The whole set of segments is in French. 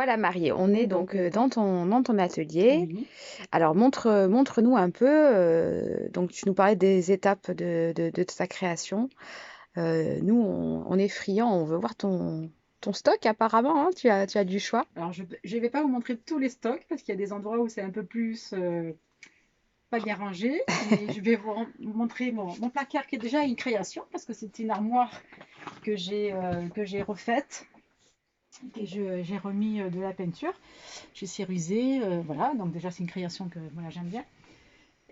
Voilà Marie, on est donc dans ton atelier. Oui. Alors montre-nous un peu, donc tu nous parlais des étapes de ta création. Nous, on est friands, on veut voir ton stock apparemment, hein, tu as du choix. Alors, je ne vais pas vous montrer tous les stocks parce qu'il y a des endroits où c'est un peu plus pas bien rangé. Mais je vais montrer mon placard qui est déjà une création parce que c'est une armoire que j'ai refaite et j'ai remis de la peinture. J'ai cérusé, voilà. Donc déjà, c'est une création que voilà, j'aime bien.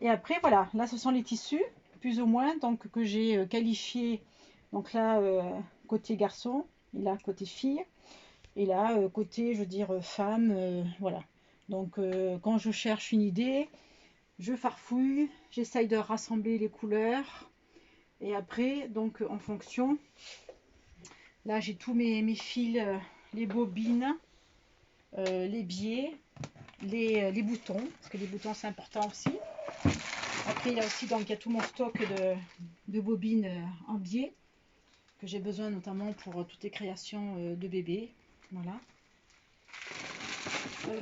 Et après, voilà, là, ce sont les tissus, plus ou moins, donc que j'ai qualifiés. Donc là, côté garçon, et là, côté fille. Et là, côté, je veux dire, femme, voilà. Donc, quand je cherche une idée, je farfouille, j'essaye de rassembler les couleurs. Et après, donc, en fonction, là, j'ai tous mes fils, les bobines, les biais, les boutons, parce que les boutons, c'est important aussi. Après, il y a aussi, donc, il y a tout mon stock de bobines en biais, que j'ai besoin notamment pour toutes les créations de bébés. Voilà.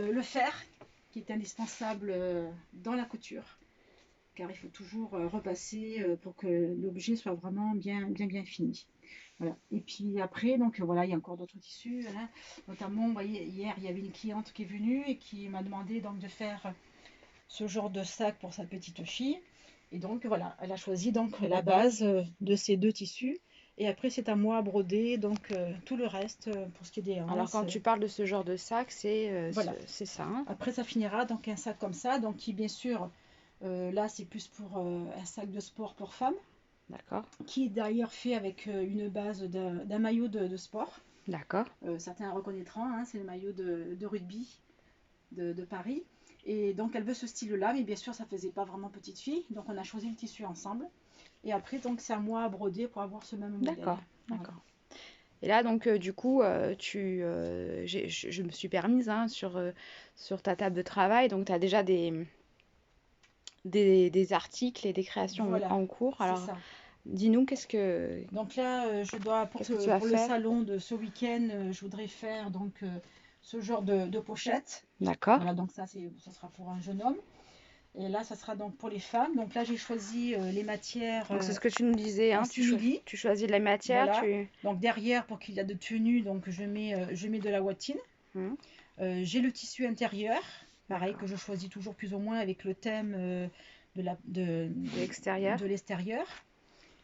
Le fer, qui est indispensable dans la couture, car il faut toujours repasser pour que l'objet soit vraiment bien fini. Voilà. Et puis après, donc voilà, il y a encore d'autres tissus, hein. Notamment, vous voyez, hier, il y avait une cliente qui est venue et qui m'a demandé donc de faire ce genre de sac pour sa petite fille. Et donc voilà, elle a choisi donc la base de ces deux tissus. Et après, c'est à moi à broder donc tout le reste pour ce qui est des Alors hanches. quand tu parles de ce genre de sac, Voilà. c'est ça, hein. Après, ça finira donc un sac comme ça, donc qui bien sûr, là c'est plus pour un sac de sport pour femmes, D'accord, qui est d'ailleurs fait avec une base d'un maillot de sport. d'accord. Certains reconnaîtront, hein, c'est le maillot de rugby de Paris. Et donc elle veut ce style-là, mais bien sûr ça faisait pas vraiment petite fille, donc on a choisi le tissu ensemble. Et après, donc c'est à moi à broder pour avoir ce même modèle. D'accord, Voilà. d'accord. Et là, donc, du coup, je me suis permise hein, sur ta table de travail. Donc, tu as déjà des articles et des créations Voilà, en cours. c'est Alors, ça. dis-nous, Donc là, je dois qu'est-ce que tu vas pour le faire? salon de ce week-end, je voudrais faire donc ce genre de pochette. D'accord. Voilà, donc ça sera pour un jeune homme. Et là, ça sera donc pour les femmes. Donc là, j'ai choisi les matières Donc, c'est ce que tu nous disais, en hein, simili. tu choisis de la matière, Voilà. Donc derrière, pour qu'il y ait de tenue, donc je mets de la watine. Hmm, J'ai le tissu intérieur, pareil, d'accord, que je choisis toujours plus ou moins avec le thème de l'extérieur. de l'extérieur.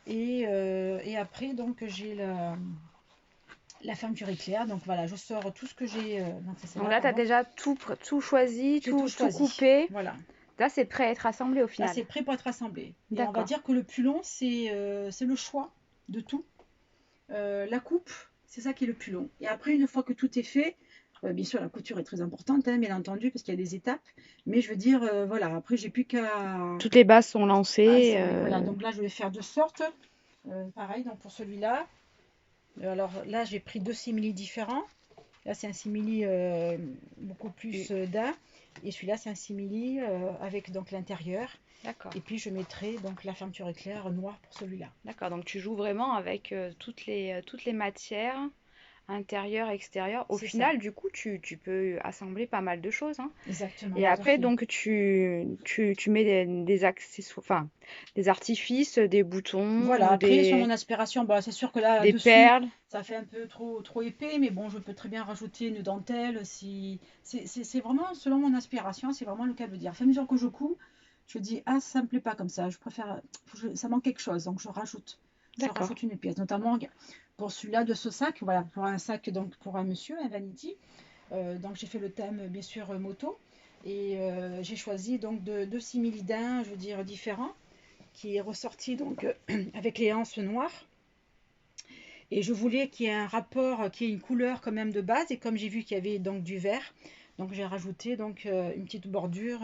Et après, donc j'ai la fermeture éclair. Donc voilà, je sors tout ce que j'ai. Donc c'est Donc celle-là, là, tu as pardon. déjà tout choisi, J'ai tout tout choisi. coupé. Voilà. Là, c'est prêt à être assemblé au Là, final. c'est prêt pour être assemblé. Et on va D'accord. dire que le plus long, c'est le choix de tout. La coupe, c'est ça qui est le plus long. Et après, une fois que tout est fait, bien sûr, la couture est très importante, hein, bien entendu, parce qu'il y a des étapes. Mais je veux dire, voilà, après, j'ai plus qu'à. Toutes les bases sont Ah, lancées. oui, voilà. Donc là, je vais faire de sorte. Pareil, donc pour celui-là. Alors là, j'ai pris deux simili différents. Là, c'est un simili beaucoup plus d'un. Et celui-là, c'est un simili avec donc l'intérieur. D'accord. Et puis, je mettrai donc la fermeture éclair noire pour celui-là. D'accord, donc tu joues vraiment avec toutes les matières, intérieures, extérieures. Au C'est ça, final, du coup, tu peux assembler pas mal de choses, hein. exactement, Et tout à après, fait. donc, tu mets des accessoires, enfin, des artifices, des boutons Voilà, ou après, sur mon aspiration, bah, c'est sûr que là, des dessus, perles. ça fait un peu trop épais, mais bon, je peux très bien rajouter une dentelle si. C'est vraiment selon mon aspiration, c'est vraiment le cas de dire. À mesure que je couds, je dis, ah, ça me plaît pas comme ça, je préfère, ça manque quelque chose, donc je D'accord. rajoute une pièce, notamment pour celui-là de ce sac, voilà, pour un sac, donc pour un monsieur, un vanity. Donc j'ai fait le thème, bien sûr, moto, et j'ai choisi donc deux similidins, je veux dire, différents, qui est ressorti donc avec les anses noires. Et je voulais qu'il y ait un rapport, qu'il y ait une couleur quand même de base. Et comme j'ai vu qu'il y avait donc du vert, donc j'ai rajouté donc une petite bordure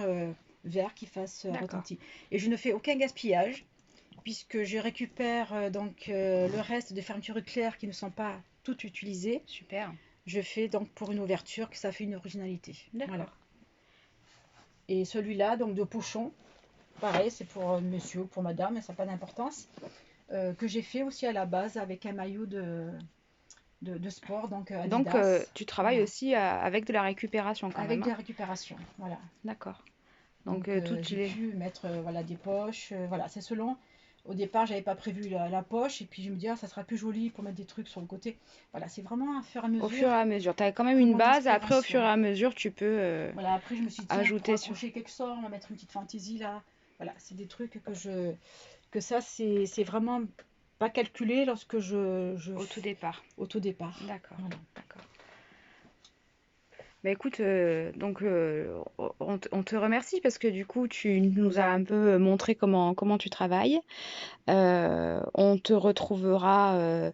vert qui fasse D'accord. ressenti. Et je ne fais aucun gaspillage puisque je récupère donc le reste des fermetures éclairs qui ne sont pas toutes utilisées. Super. Je fais donc pour une ouverture que ça fait une originalité. Voilà. D'accord. Et celui-là donc de pochon, pareil, c'est pour monsieur ou pour madame, ça n'a pas d'importance. Que j'ai fait aussi à la base avec un maillot de sport, donc Donc, Adidas. tu travailles Voilà. aussi avec de la récupération quand Avec même, de hein? la récupération, voilà. D'accord. Donc, Donc toutes j'ai les... pu mettre voilà, des poches, voilà, c'est selon. Au départ, j'avais pas prévu la poche, et puis je me dis, ah, ça sera plus joli pour mettre des trucs sur le côté. Voilà, c'est vraiment à fur et à Au fur mesure, et à mesure. Tu as quand même pris une mon base, après, au fur inspiration. et à mesure, tu peux Voilà, après je me suis dit, tiens, pour ajouter sur... accrocher quelque chose, on va mettre une petite fantaisie là. Voilà, c'est des trucs que ça, c'est vraiment pas calculé lorsque au tout départ. au tout départ. D'accord, Voilà. d'accord. Bah écoute, donc on te remercie parce que du coup tu nous as un peu montré comment tu travailles. On te retrouvera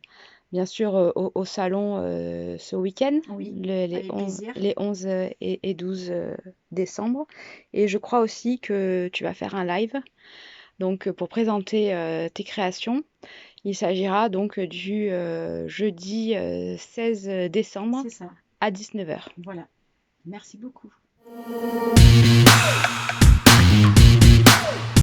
bien sûr au salon ce week-end, Oui, les avec plaisir. les 11 et 12 décembre. Et je crois aussi que tu vas faire un live donc pour présenter tes créations. Il s'agira donc du jeudi 16 décembre C'est ça. à 19h. Voilà. Merci beaucoup.